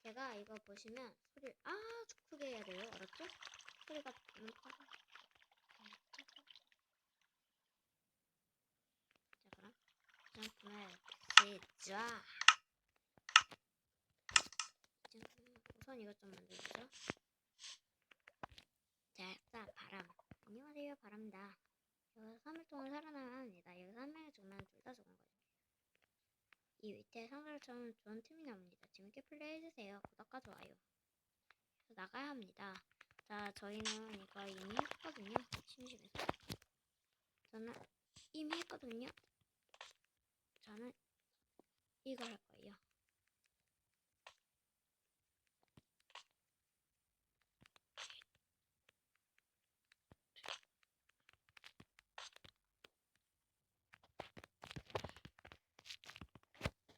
제가 이거 보시면 소리를 아주 크게 해야 돼요. 알았죠? 소리가 너무 커서. 자, 그럼 점프를 시작. 우선 이것 좀 만들죠. 자, 바람. 안녕하세요, 바람이다. 여기서 3일 동안 살아남아야 합니다. 여기서 한 명이 죽으면 둘 다 죽은 거죠. 이 밑에 상자처럼 좋은 틈이 나옵니다. 재밌게 플레이해주세요. 구독과 좋아요. 그래서 나가야 합니다. 자, 저희는 이거 이미 했거든요. 심심해서. 저는 이미 했거든요. 저는 이거 할 거예요.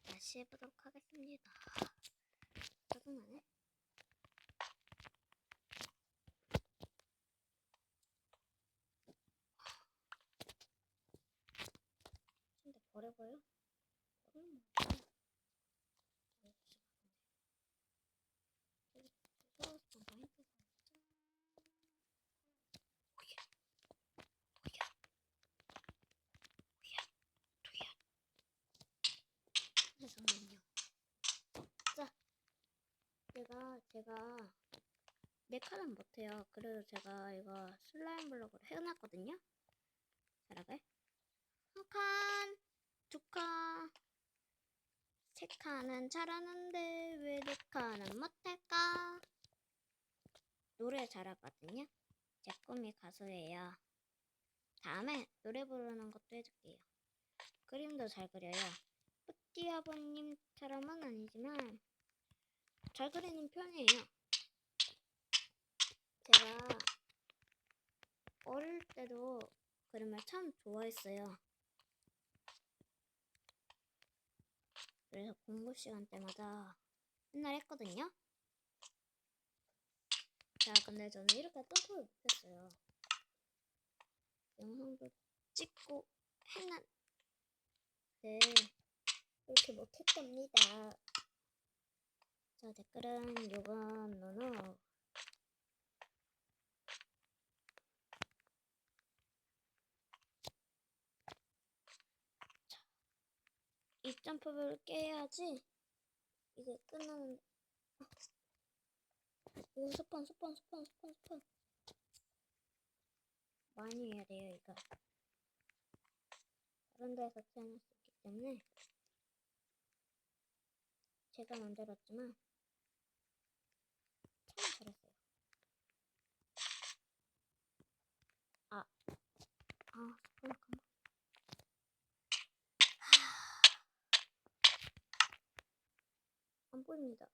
다시 해보도록 하겠습니다. 짜증나네. 근데 버려버려? 버리면 뭐야? 잠깐만요. 자, 제가 네 칸은 못해요. 그래도 제가 이거 슬라임 블록으로 해놨거든요. 잘하게. 한 칸, 두 칸, 세 칸은 잘하는데 왜 네 칸은 못할까? 노래 잘하거든요. 제 꿈이 가수예요. 다음에 노래 부르는 것도 해줄게요. 그림도 잘 그려요. 뿌띠 아버님처럼은 아니지만 잘 그리는 편이에요. 제가 어릴 때도 그림을 참 좋아했어요. 그래서 공부 시간 때마다 맨날 했거든요. 자, 근데 저는 이렇게 점프를 못했어요. 영상도 찍고 했는데 이렇게 못했답니다. 자, 댓글은 요건 노노. 자, 이 점프를 깨야지 이게 끝나는. 이거 스폰 많이 해야 돼요. 이거 다른 데서 태어날 수 있기 때문에 제가 만들었지만 참 잘했어요. 잠깐만. 안 보입니다.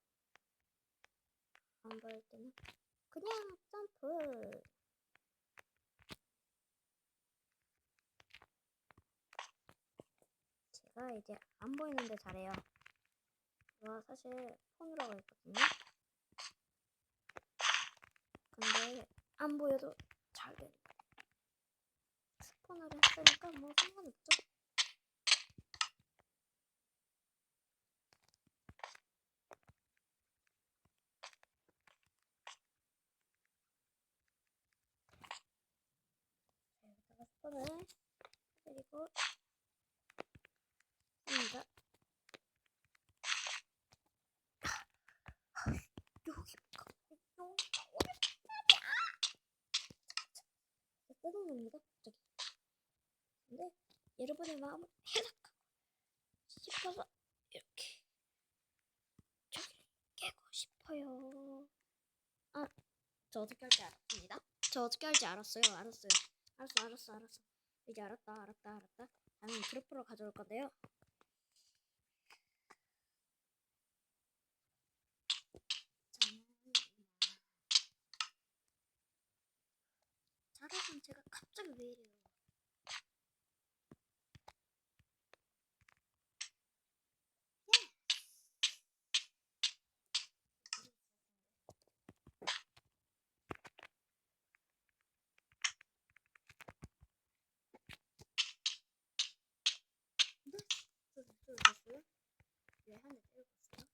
안 보일 때는 그냥 점프. 제가 이제 안 보이는데 잘해요. 이거 사실 폰으로 하고 있거든요. 근데 안 보여도 잘 돼요. 스폰으로 했으니까 뭐 상관없죠. 자, 여기다가 스폰을 그리고 씁니다. 여기 짜증납니다 갑자기. 근데 여러분의 마음을 해석하고 싶어서 이렇게 저기를 깨고 싶어요. 저 어떻게 할지 알았습니다. 저 어떻게 할지 알았어요. 알았어. 이제 알았다. 다음엔 드로프로 가져올 건데요. 잘하면 제가 갑자기 왜 이래요. 됐어요? 왜 한 대 때리고 있어요?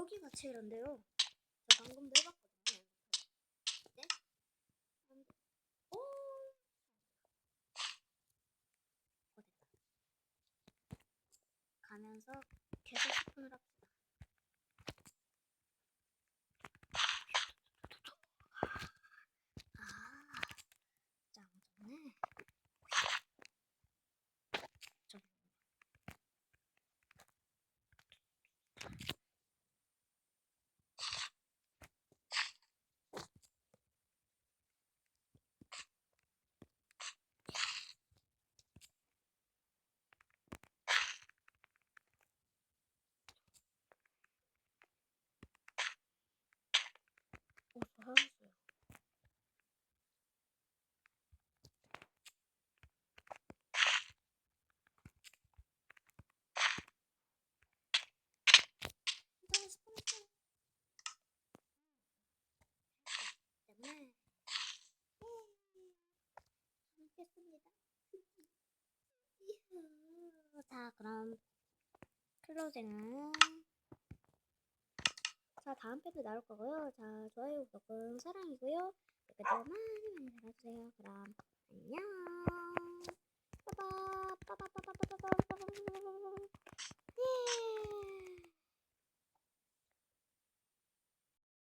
여기가 제일한데요. 저 방금도 해봤거든요. 네? 오, 됐다. 가면서 계속 스폰을 합시다. 아, 짱 좋네. 저기. 잘하셨어요. 이번에 스폰했어요. 때문에 재밌겠습니다. 자, 그럼 클로징은 자, 다음 편도 나올 거고요. 자, 좋아요, 구독, 사랑이고요. 댓글도 많이 달아주세요. 그럼 안녕.